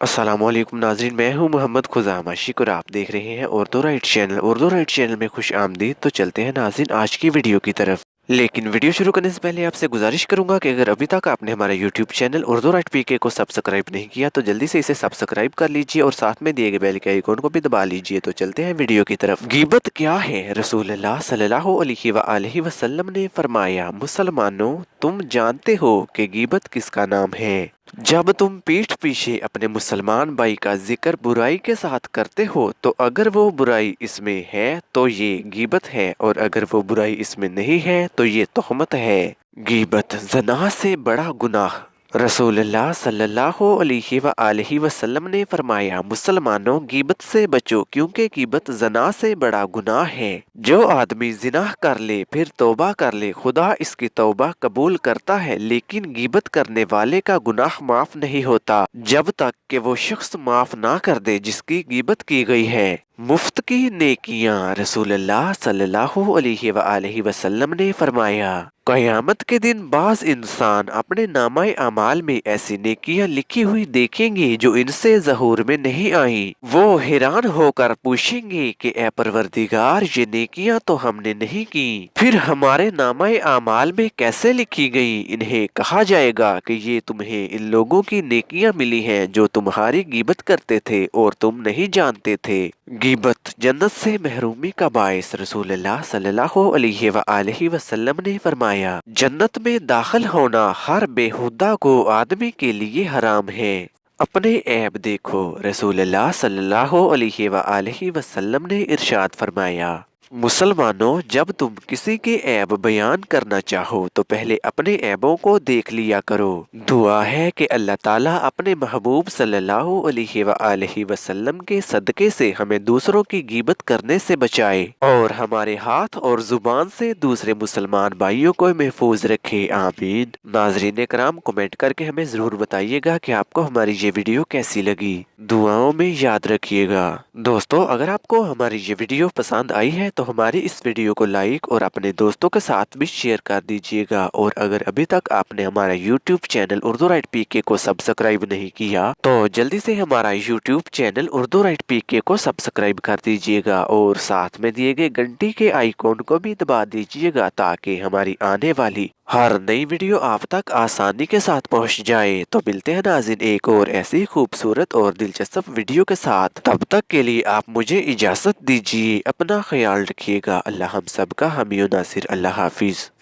السلام علیکم ناظرین، میں ہوں محمد خزامہ شکر، آپ دیکھ رہے ہیں Urdu right channel. Urdu right channel میں خوش آمدید۔ تو چلتے ہیں ناظرین آج کی ویڈیو کی طرف، لیکن ویڈیو شروع کرنے سے پہلے آپ سے گزارش کروں گا کہ اگر ابھی تک آپ نے ہمارا یوٹیوب چینل اردو رائٹ پی کے کو سبسکرائب نہیں کیا تو جلدی سے اسے سبسکرائب کر لیجئے اور ساتھ میں دیے گئے بیل کے آئیکن کو بھی دبا لیجئے۔ تو چلتے ہیں ویڈیو کی طرف۔ غیبت کیا ہے؟ رسول اللہ صلی اللہ علیہ وآلہ وسلم نے فرمایا، مسلمانوں تم جانتے ہو کہ غیبت کس کا نام ہے؟ جب تم پیٹھ پیچھے اپنے مسلمان بھائی کا ذکر برائی کے ساتھ کرتے ہو تو اگر وہ برائی اس میں ہے تو یہ غیبت ہے، اور اگر وہ برائی اس میں نہیں ہے تو یہ تہمت ہے۔ غیبت زنا سے بڑا گناہ۔ رسول اللہ صلی اللہ علیہ وآلہ وسلم نے فرمایا، مسلمانوں غیبت سے بچو کیونکہ غیبت زنا سے بڑا گناہ ہے۔ جو آدمی زنا کر لے پھر توبہ کر لے، خدا اس کی توبہ قبول کرتا ہے، لیکن غیبت کرنے والے کا گناہ معاف نہیں ہوتا جب تک کہ وہ شخص معاف نہ کر دے جس کی غیبت کی گئی ہے۔ مفت کی نیکیاں۔ رسول اللہ صلی اللہ علیہ وآلہ وسلم نے فرمایا، قیامت کے دن بعض انسان اپنے نامہ اعمال میں ایسی نیکیاں لکھی ہوئی دیکھیں گے جو ان سے ظہور میں نہیں آئیں۔ وہ حیران ہو کر پوچھیں گے کہ اے پروردگار، یہ نیکیاں تو ہم نے نہیں کی، پھر ہمارے نامہ اعمال میں کیسے لکھی گئی؟ انہیں کہا جائے گا کہ یہ تمہیں ان لوگوں کی نیکیاں ملی ہیں جو تمہاری غیبت کرتے تھے اور تم نہیں جانتے تھے۔ غیبت جنت سے محرومی کا باعث۔ رسول اللہ صلی اللہ علیہ وآلہ وسلم نے فرمایا، جنت میں داخل ہونا ہر بےہودہ کو آدمی کے لیے حرام ہے۔ اپنے عیب دیکھو۔ رسول اللہ صلی اللہ علیہ وآلہ وسلم نے ارشاد فرمایا، مسلمانوں جب تم کسی کے عیب بیان کرنا چاہو تو پہلے اپنے عیبوں کو دیکھ لیا کرو۔ دعا ہے کہ اللہ تعالیٰ اپنے محبوب صلی اللہ علیہ وآلہ وسلم کے صدقے سے ہمیں دوسروں کی غیبت کرنے سے بچائے اور ہمارے ہاتھ اور زبان سے دوسرے مسلمان بھائیوں کو محفوظ رکھے، آمین۔ ناظرین کرام، کمنٹ کر کے ہمیں ضرور بتائیے گا کہ آپ کو ہماری یہ ویڈیو کیسی لگی۔ دعاؤں میں یاد رکھیے گا۔ دوستو، اگر آپ کو ہماری یہ ویڈیو پسند آئی ہے تو ہماری اس ویڈیو کو لائک اور اپنے دوستوں کے ساتھ بھی شیئر کر دیجیے گا، اور اگر ابھی تک آپ نے ہمارا یوٹیوب چینل اردو رائٹ پی کے کو سبسکرائب نہیں کیا تو جلدی سے ہمارا یوٹیوب چینل اردو رائٹ پی کے کو سبسکرائب کر دیجیے گا اور ساتھ میں دیے گئے گھنٹی کے آئیکن کو بھی دبا دیجیے گا تاکہ ہماری آنے والی ہر نئی ویڈیو آپ تک آسانی کے ساتھ پہنچ جائے۔ تو ملتے ہیں ناظرین ایک اور ایسی خوبصورت اور دلچسپ ویڈیو کے ساتھ، تب تک کے لیے آپ مجھے اجازت دیجیے۔ اپنا خیال رکھیے گا۔ اللہ ہم سب کا حامی و ناصر۔ اللہ حافظ۔